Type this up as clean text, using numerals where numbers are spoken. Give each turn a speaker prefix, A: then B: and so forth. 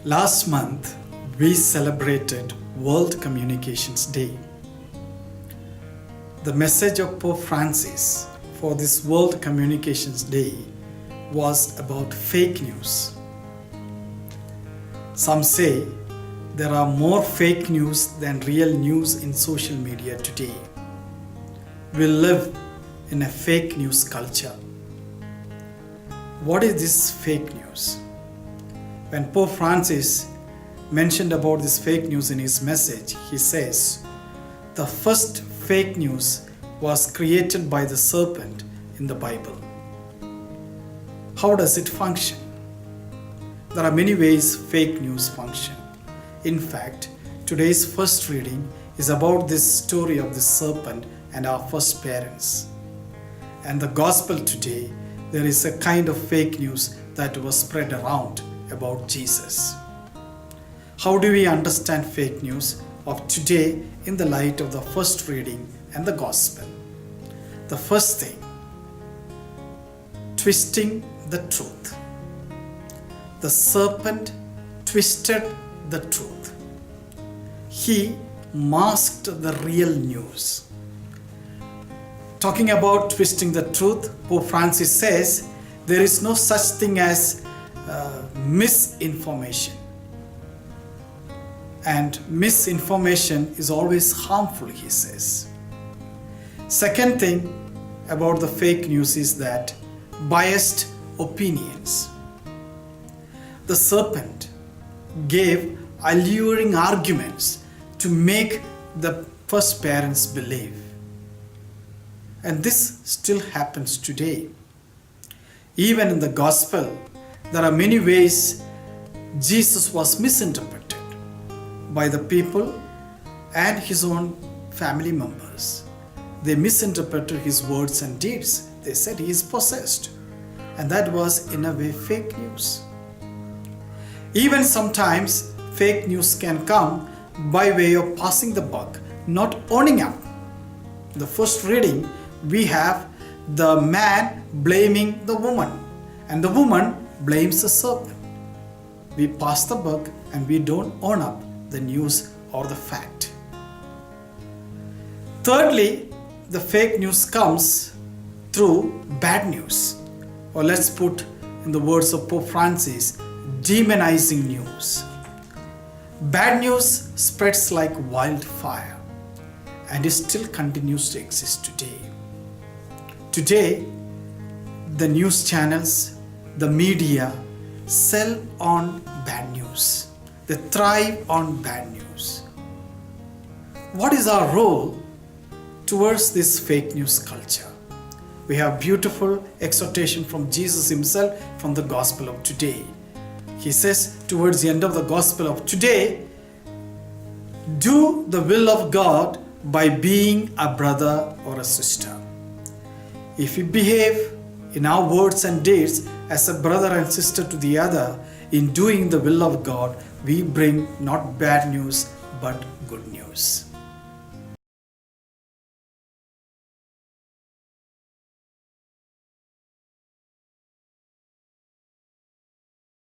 A: Last month, we celebrated World Communications Day. The message of Pope Francis for this World Communications Day was about fake news. Some say there are more fake news than real news in social media today. We live in a fake news culture. What is this fake news? When Pope Francis mentioned about this fake news in his message, he says, the first fake news was created by the serpent in the Bible. How does it function? There are many ways fake news function. In fact, today's first reading is about this story of the serpent and our first parents. And the gospel today, there is a kind of fake news that was spread around about Jesus. How do we understand fake news of today in the light of the first reading and the gospel? The first thing, twisting the truth. The serpent twisted the truth. He masked the real news. Talking about twisting the truth, Pope Francis says there is no such thing as misinformation. And misinformation is always harmful, he says. Second thing about the fake news is that biased opinions. The serpent gave alluring arguments to make the first parents believe. And this still happens today. Even in the gospel, there are many ways Jesus was misinterpreted by the people and his own family members. They misinterpreted his words and deeds. They said he is possessed. And that was in a way fake news. Even sometimes fake news can come by way of passing the buck, not owning up. The first reading, we have the man blaming the woman, and the woman blames the serpent. We pass the buck and we don't own up the news or the fact. Thirdly, the fake news comes through bad news, or let's put in the words of Pope Francis, demonizing news. Bad news spreads like wildfire and it still continues to exist today. Today, the news channels, the media sell on bad news. They thrive on bad news. What is our role towards this fake news culture? We have beautiful exhortation from Jesus himself from the gospel of today. He says towards the end of the gospel of today, do the will of God by being a brother or a sister. If we behave in our words and deeds as a brother and sister to the other, in doing the will of God, we bring not bad news but good news.